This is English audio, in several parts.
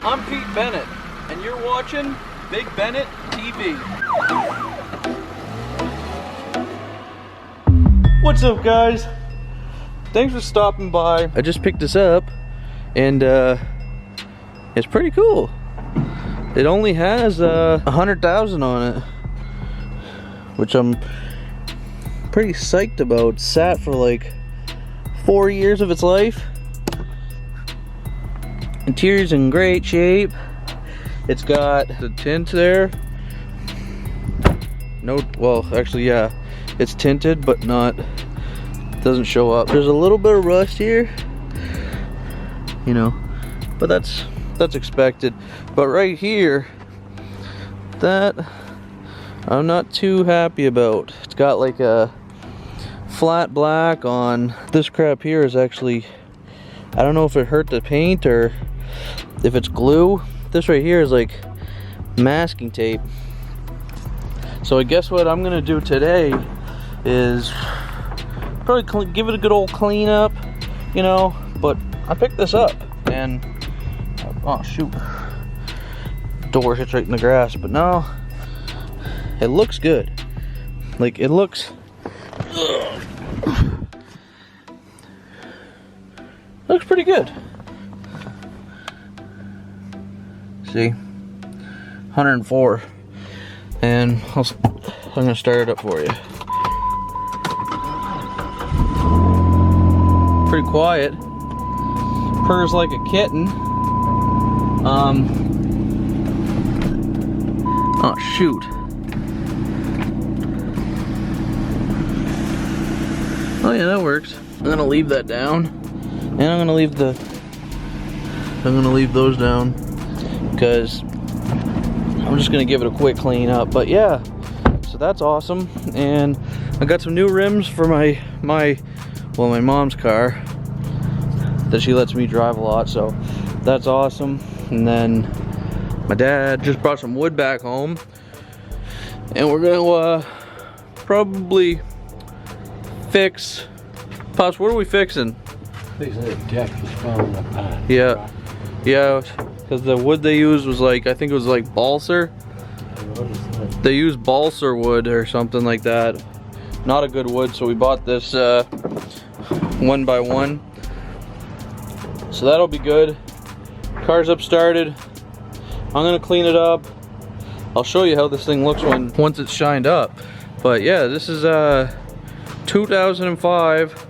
I'm Pete Bennett, and you're watching Big Bennett TV. What's up, guys? Thanks for stopping by. I just picked this up, and it's pretty cool. It only has 100,000 on it, which I'm pretty psyched about. Sat for like 4 years of its life. Interior's in great shape. It's got the tint there. No, well, actually, yeah, it's tinted, but not, doesn't show up. There's a little bit of rust here, you know, but that's expected. But right here, that I'm not too happy about. It's got like a flat black on. This crap here is actually, I don't know if it hurt the paint or if it's glue. This right here is like masking tape. So I guess what I'm gonna do today is probably give it a good old clean up, you know. But I picked this up and oh shoot, door hits right in the grass. But no, it looks good. Like it looks pretty good. See, 104, and I'm gonna start it up for you. Pretty quiet, purrs like a kitten. Oh shoot. Oh yeah, that works. I'm gonna leave that down, and I'm gonna leave those down, because I'm just gonna give it a quick clean up. But yeah, so that's awesome. And I got some new rims for my mom's car that she lets me drive a lot, so that's awesome. And then my dad just brought some wood back home, and we're gonna probably fix. Pops, what are we fixing? Fixing the deck is falling apart. Yeah, yeah, because the wood they used was like, I think it was like balsa. They used balsa wood or something like that. Not a good wood, so we bought this 1x1. So that'll be good. Car's up started. I'm gonna clean it up. I'll show you how this thing looks once it's shined up. But yeah, this is a 2005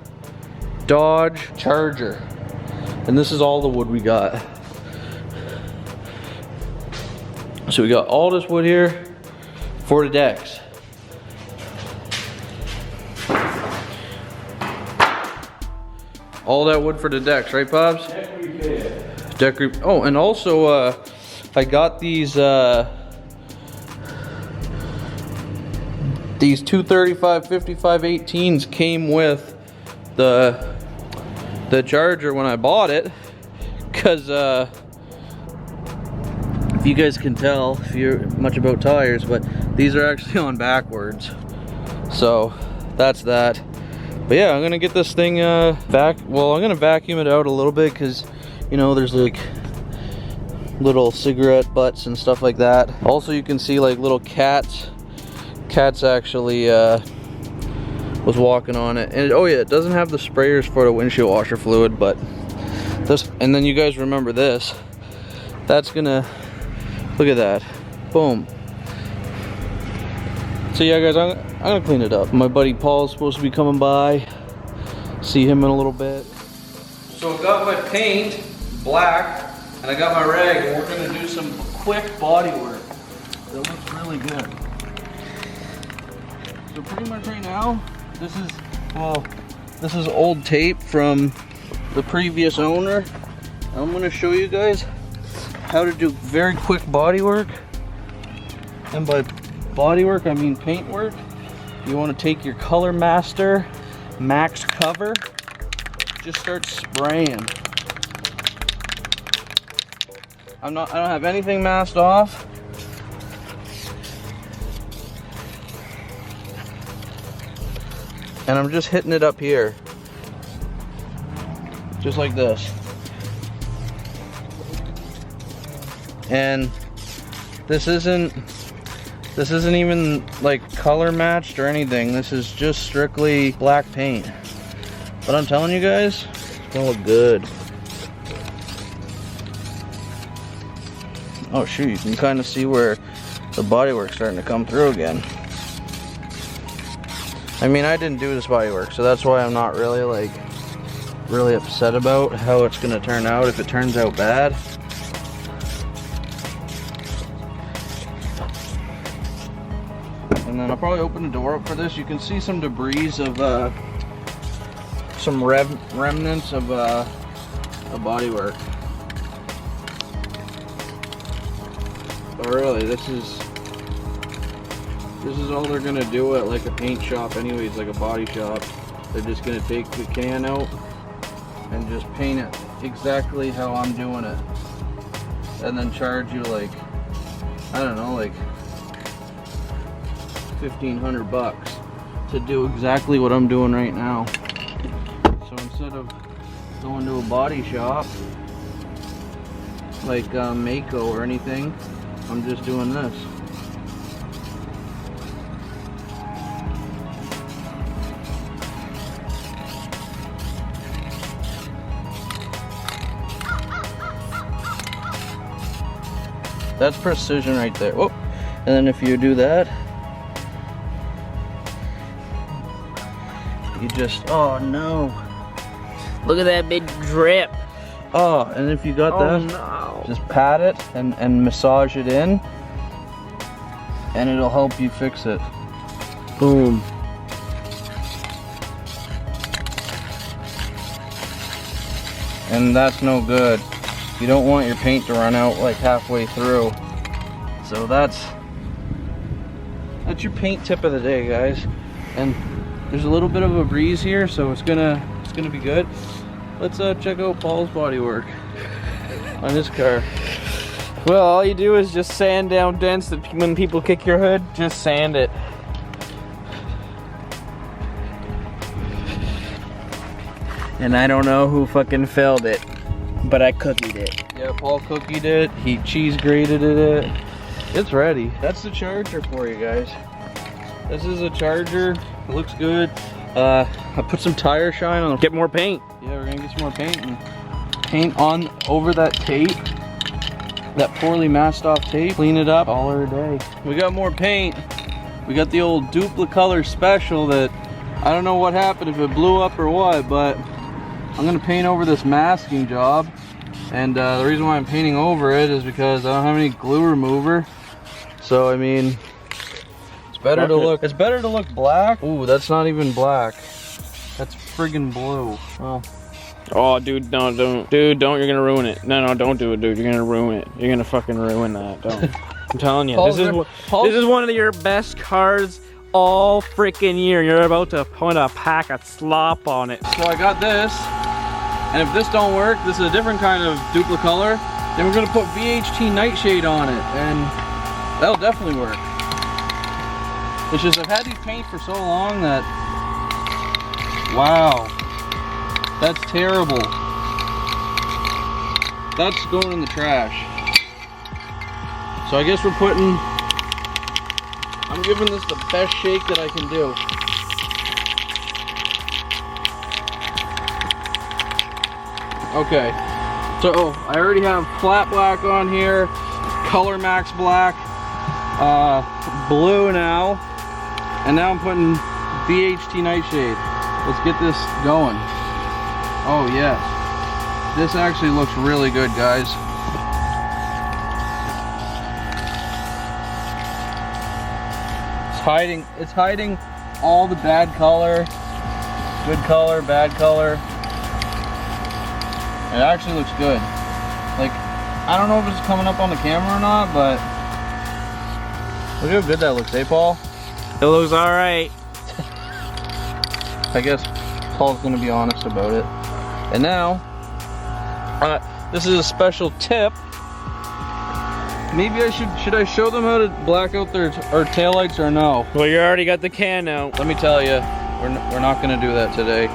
Dodge Charger, and this is all the wood we got. So we got all this wood here for the decks. All that wood for the decks, right, Pops? Deck repair. Oh, and also I got these 235 55 18s came with the Charger when I bought it, because if you guys can tell if you're much about tires, but these are actually on backwards. So that's that. But yeah, I'm gonna get this thing I'm gonna vacuum it out a little bit, because you know there's like little cigarette butts and stuff like that. Also, you can see like little cats actually was walking on it. And oh yeah, it doesn't have the sprayers for the windshield washer fluid, but this, and then you guys remember this, that's gonna, look at that, boom. So yeah guys, I'm gonna clean it up. My buddy Paul's supposed to be coming by, see him in a little bit. So I got my paint black and I got my rag, and we're gonna do some quick body work. That looks really good. So pretty much right now, this is old tape from the previous owner. I'm gonna show you guys how to do very quick body work. And by body work, I mean paint work. You wanna take your Color Master Max Cover, just start spraying. I don't have anything masked off. And I'm just hitting it up here. Just like this. And this isn't even like color matched or anything. This is just strictly black paint. But I'm telling you guys, it's gonna look good. Oh shoot, you can kind of see where the bodywork's starting to come through again. I mean, I didn't do this bodywork, so that's why I'm not really like really upset about how it's gonna turn out if it turns out bad. And then I'll probably open the door up for this. You can see some debris of some remnants of a bodywork. But really, this is all they're gonna do at like a paint shop anyways, like a body shop. They're just gonna take the can out and just paint it exactly how I'm doing it. And then charge you like, I don't know, like $1,500 to do exactly what I'm doing right now. So instead of going to a body shop like Mako or anything, I'm just doing this. That's precision right there. Whoop. And then if you do that, you just, oh no. Look at that big drip. Oh, and if you got that, no. just pat it and massage it in, and it'll help you fix it. Boom. And that's no good. You don't want your paint to run out like halfway through. So that's your paint tip of the day, guys. And there's a little bit of a breeze here, so it's gonna be good. Let's check out Paul's bodywork on his car. Well, all you do is just sand down dents that when people kick your hood, just sand it. And I don't know who fucking filled it, but I cookied it. Yeah, Paul cookied it. He cheese grated it. It's ready. That's the charger for you guys. This is a charger. It looks good. I put some tire shine on. Get more paint. Yeah, we're gonna get some more paint and paint on over that tape, that poorly masked off tape. Clean it up all our day. We got more paint. We got the old Duplicolor special that I don't know what happened, if it blew up or what, but I'm gonna paint over this masking job. And the reason why I'm painting over it is because I don't have any glue remover. So I mean, it's better to look. It's better to look black. Ooh, that's not even black. That's friggin' blue. Oh. Oh, dude, no, don't. Dude, don't. You're gonna ruin it. No, don't do it, dude. You're gonna ruin it. You're gonna fucking ruin that. Don't. I'm telling you. This is one of your best cars all freaking year. You're about to put a pack of slop on it. So I got this. And if this don't work, this is a different kind of Duplicolor, then we're gonna put VHT Nightshade on it, and that'll definitely work. It's just I've had these paint for so long that, wow, that's terrible. That's going in the trash. So I guess I'm giving this the best shake that I can do. Okay, so I already have flat black on here, Color Max black, blue now, and now I'm putting VHT Nightshade. Let's get this going. Oh yes, this actually looks really good, guys. It's hiding all the bad color, good color, bad color. It actually looks good. Like, I don't know if it's coming up on the camera or not, but look how good that looks, eh, Paul? It looks all right. I guess Paul's gonna be honest about it. And now, this is a special tip. Maybe should I show them how to black out their taillights or no? Well, you already got the can out. Let me tell you, we're not gonna do that today.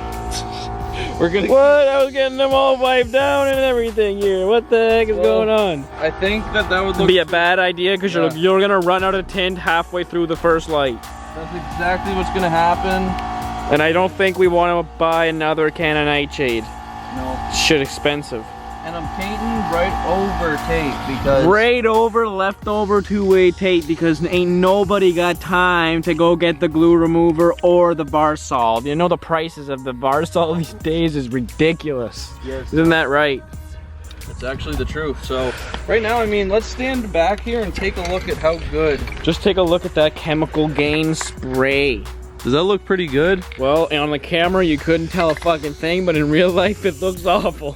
We're gonna. What? I was getting them all wiped down and everything here. What the heck is going on? I think that would look. Be a bad idea because Yeah. you're gonna run out of tint halfway through the first light. That's exactly what's gonna happen. And I don't think we want to buy another can of Nightshade. No. Shit expensive. And I'm painting right over tape because. Right over leftover two-way tape because ain't nobody got time to go get the glue remover or the bar sol. You know the prices of the bar sol these days is ridiculous. Yes. Isn't that right? It's actually the truth. So right now, I mean, let's stand back here and take a look at how good. Just take a look at that chemical gain spray. Does that look pretty good? Well, on the camera you couldn't tell a fucking thing, but in real life it looks awful.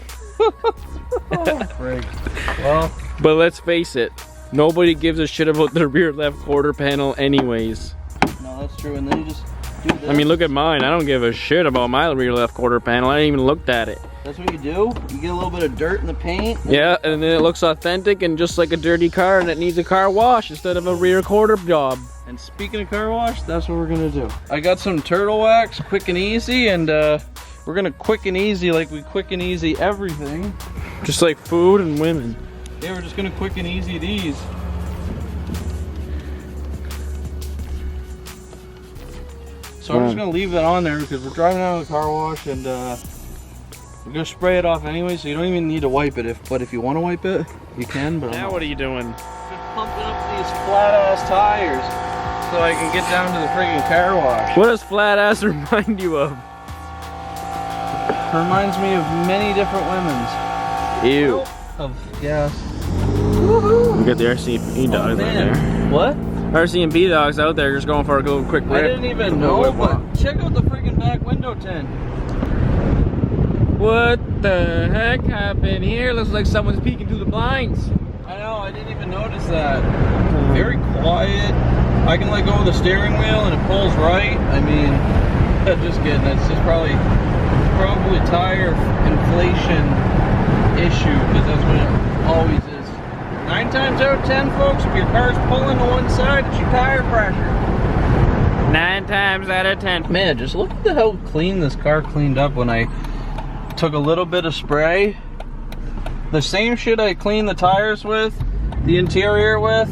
Well, but let's face it, nobody gives a shit about the rear left quarter panel anyways. no, that's true. And then you just do this. I mean, look at mine. I don't give a shit about my rear left quarter panel. I ain't even looked at it. That's what you do. You get a little bit of dirt in the paint. Yeah, and then it looks authentic and just like a dirty car and it needs a car wash instead of a rear quarter job. And speaking of car wash, that's what we're gonna do. I got some turtle wax, quick and easy, and we're gonna quick and easy like we quick and easy everything. Just like food and women. Yeah, we're just gonna quick and easy these. So I'm just gonna leave that on there because we're driving out of the car wash and we're gonna spray it off anyway, so you don't even need to wipe it. But if you want to wipe it, you can. But Now what are you doing? just pumping up these flat ass tires so I can get down to the friggin' car wash. What does flat ass remind you of? Reminds me of many different women's. Ew. Of gas. We got the RCMP dogs out there. What? RCMP dogs out there just going for a little quick I rip. didn't even know, but check out the friggin' back window tint. What the heck happened here? Looks like someone's peeking through the blinds. I know, I didn't even notice that. Very quiet. I can let go of the steering wheel and it pulls right. I mean, just kidding. It's just probably tire inflation issue because that's what it always is. 9 times out of 10, folks, if your car's pulling to one side, it's your tire pressure. 9 times out of 10. Man, just look at how clean this car cleaned up when I took a little bit of spray. The same shit I cleaned the tires with, the interior with,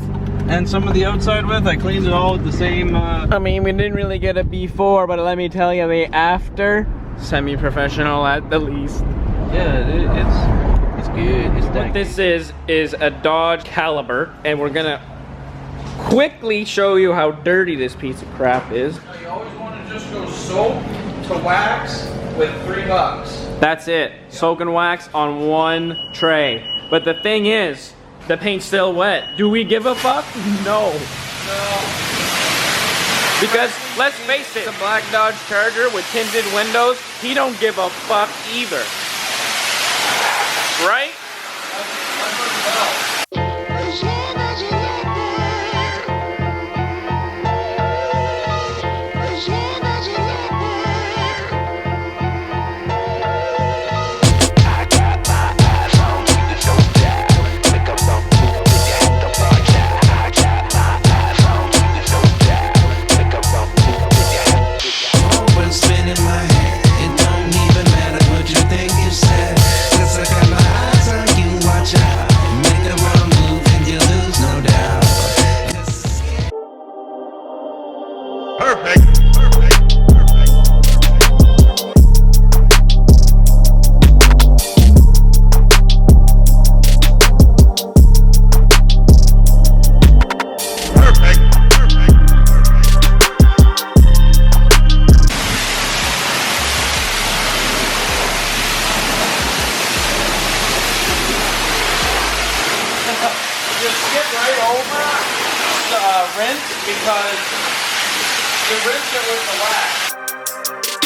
and some of the outside with, I cleaned it all with the same I mean, we didn't really get a before, but let me tell you, the after, semi-professional at the least. yeah, it's good. It's What this is a Dodge Caliber, and we're gonna quickly show you how dirty this piece of crap is. You always want to just go soap to wax with $3. That's it. Soak and wax on one tray. But the thing is, the paint's still wet. Do we give a fuck? No. Because let's face it, the black Dodge Charger with tinted windows, he don't give a fuck either. Right? Rinse because you rinse it with the wax.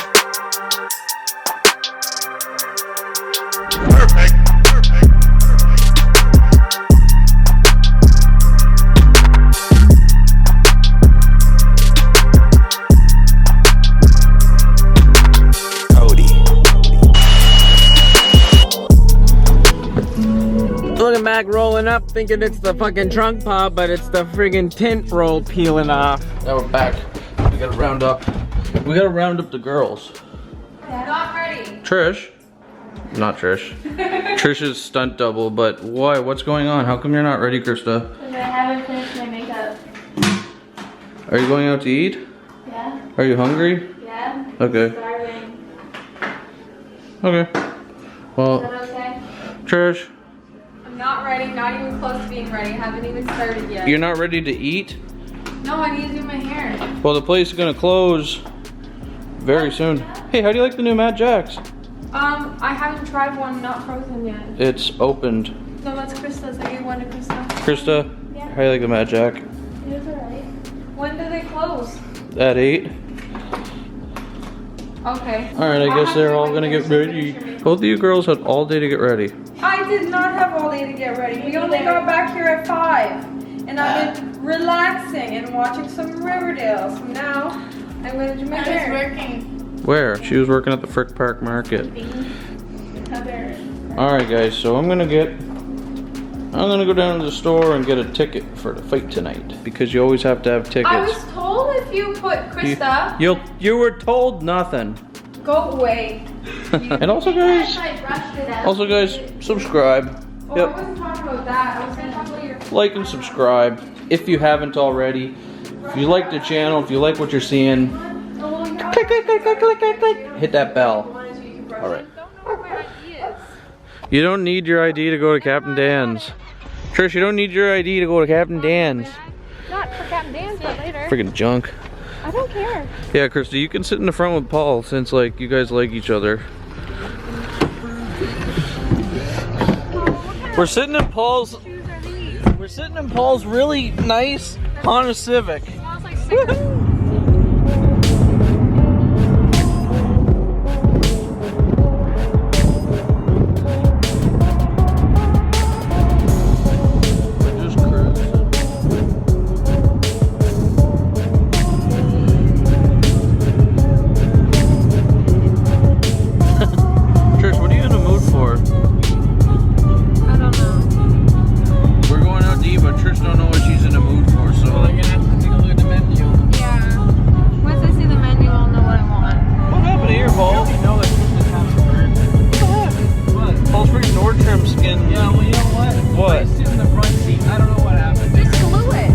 Looking back, rolling up, thinking it's the fucking trunk pop, but it's the friggin' tint roll peeling off. Now we're back. We gotta round up. We gotta round up the girls. Not ready. Trish, Not Trish. Trish's stunt double, but why? What's going on? How come you're not ready, Krista? Because I haven't finished my makeup. Are you going out to eat? Yeah? Are you hungry? Yeah? Okay. Starving. Okay. Is Well, that okay? Trish, I'm not ready, not even close to being ready. Haven't even started yet. you're not ready to eat? No, I need to do my hair. Well, the place is gonna close very soon. Hey, how do you like the new Mad Jacks? I haven't tried one not frozen yet. It's opened. No, that's Krista's. I gave one to Krista. Krista, Yeah. how do you like the Mad Jack? It was alright. When do they close? At 8. Okay. Alright, I guess they're all gonna get ready. Both of you girls had all day to get ready. I did not have all day to get ready. We only got back here at 5. And I've been relaxing and watching some Riverdale. So now I'm gonna do my I was hair. working. Where? She was working at the Frick Park Market. Other. Alright guys, so I'm gonna go down to the store and get a ticket for the fight tonight. Because you always have to have tickets. I was told if you put Krista, You were told nothing. go away. And also guys, I brushed it out. also guys, subscribe. Oh, I Yep. wasn't talking about that. I was gonna talk about your. Like and subscribe if you haven't already. If you like the channel, if you like what you're seeing, click, click, click, click, click, click, click. Hit that bell. Alright. You don't need your ID to go to Captain Dan's. Trish, you don't need your ID to go to Captain Dan's. Not for Captain Dan's, but later. Freaking junk. I don't care. Yeah, Krista, you can sit in the front with Paul since like you guys like each other. We're sitting in Paul's really nice Honda Civic. Smells like Just cruising. Trish, what are you in the mood for? I don't know. We're going out to eat, but Trish don't know what she's in the mood for, so We're gonna have to take a look at the menu. Yeah. Once I see the menu, I'll know what I want. what happened here, Paul? You know that Krista's having what? Paul's freaking Nordstrom skin. Yeah, well, you know what? What? I sit in the front seat. I don't know what happened. Just glue it.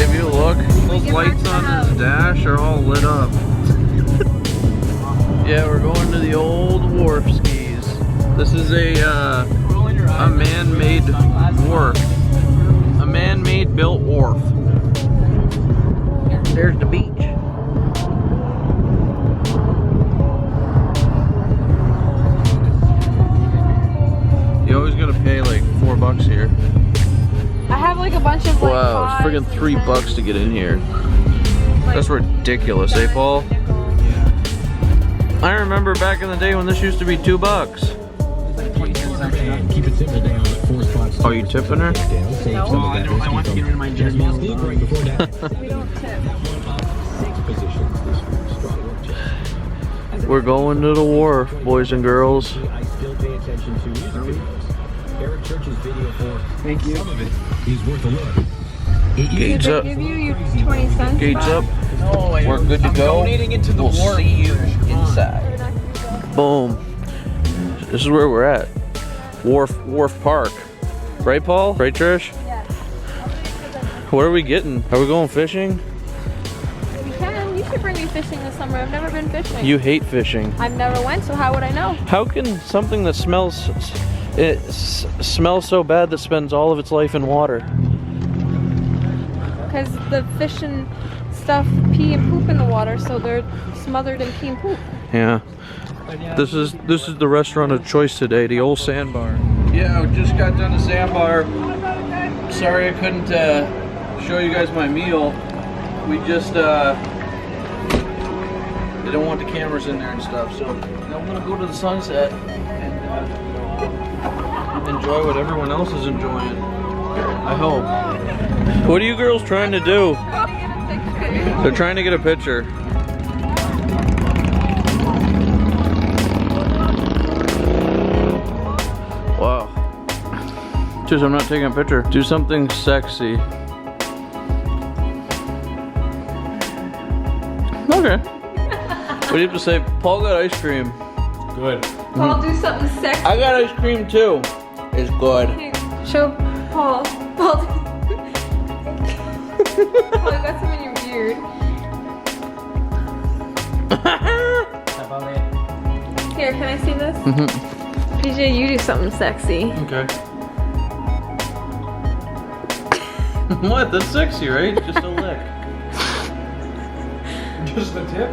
If you look, those get lights back to the on his dash are all lit up. Yeah, we're going to the old wharf skis. This is a man-made wharf. A man-made built wharf. There's the beach. You always gotta pay like $4 here. I have like a bunch of like Wow, it's friggin' $3 to get in here. That's ridiculous, eh, Paul? I remember back in the day when this used to be $2. Keep it simple down at 4 spots. Are you tipping her? No, I want to get rid of my jersey. Right before that. We don't tip. 6 positions this strong work today. We're going to the wharf, boys and girls. I still pay attention to music videos. Eric Church's video for Thank you. some of it is worth a look. Gates Did up. they give you your 20 cents Gates back? up. No, We're good to I'm go. donating it to the We'll war. see you inside. Boom. This is where we're at. Wharf Park. Right, Paul? Right, Trish? Yes. What are we getting? Are we going fishing? We can. You should bring me fishing this summer. I've never been fishing. You hate fishing. I've never went, so how would I know? How can something that smells so bad that spends all of its life in water? Because the fish and stuff pee and poop in the water, so they're smothered in pee and poop. Yeah. This is the restaurant of choice today, the old Sandbar. Yeah, I just got done the Sandbar. Sorry I couldn't show you guys my meal. We just they don't want the cameras in there and stuff, so now I'm gonna go to the sunset and enjoy what everyone else is enjoying. I hope. What are you girls trying to do? They're trying to get a picture. Wow. Just, I'm not taking a picture. Do something sexy. Okay. What do you have to say? Paul got ice cream. Good. Paul, do something sexy. I got ice cream too. It's good. Here, show Paul. Paul, Paul, you got some in your beard. How about it? Here, can I see this? PJ, you do something sexy. Okay. What? That's sexy, right? Just a lick. Just the tip?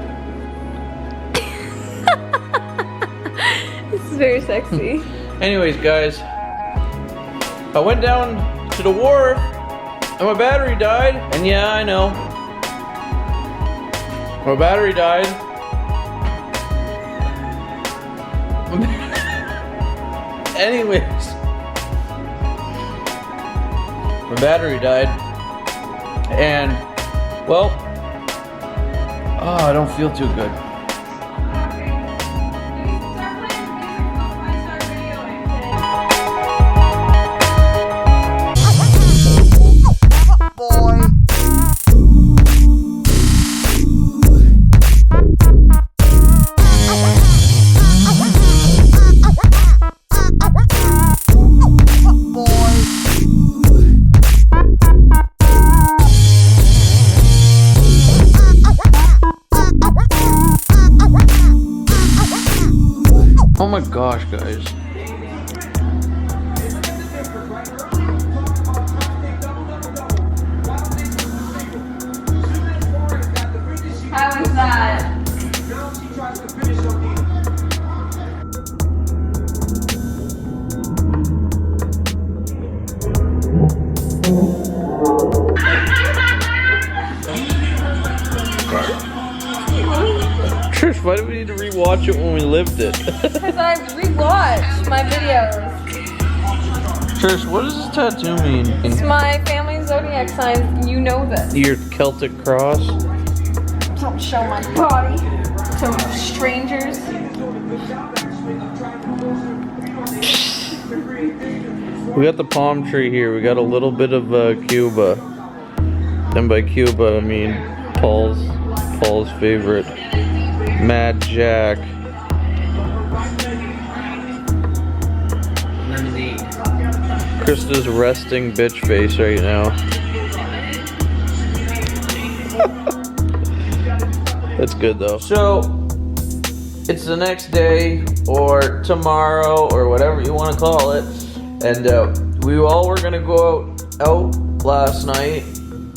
This is very sexy. Anyways, guys, I went down to the wharf and my battery died. And yeah, I know. My battery died. Anyways, my battery died. And, well, oh, I don't feel too good. Oh my gosh, guys. How was that? Trish, why do we need to rewatch it when we lived it? Because I rewatched my videos. Trish, what does this tattoo mean? It's my family zodiac sign. You know this. Your Celtic cross? Don't show my body to strangers. We got the palm tree here. We got a little bit of Cuba. And by Cuba, I mean Paul's favorite, Mad Jack. Krista's resting bitch face right now. That's good though. So, it's the next day, or tomorrow, or whatever you want to call it. And we all were gonna go out last night,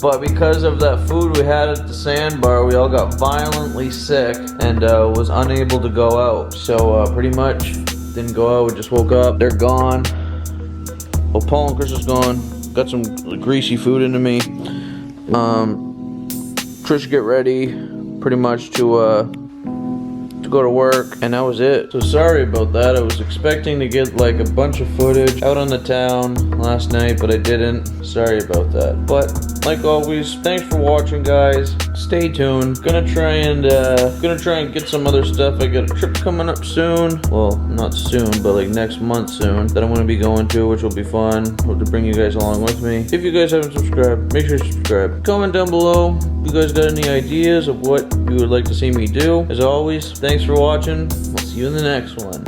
but because of that food we had at the sandbar, we all got violently sick and was unable to go out. So pretty much didn't go out. We just woke up. They're gone. Well, Paul and Chris is gone. Got some greasy food into me. Trish, get ready, pretty much to go to work, and that was it. So sorry about that. I was expecting to get like a bunch of footage out on the town last night, but I didn't. Sorry about that. But like always, thanks for watching, guys. Stay tuned. Gonna try and get some other stuff. I got a trip coming up soon. Well, not soon, but like next month soon, that I'm gonna be going to, which will be fun. Hope to bring you guys along with me. If you guys haven't subscribed, make sure to subscribe. Comment down below if you guys got any ideas of what you would like to see me do. As always, thanks for watching. We'll see you in the next one.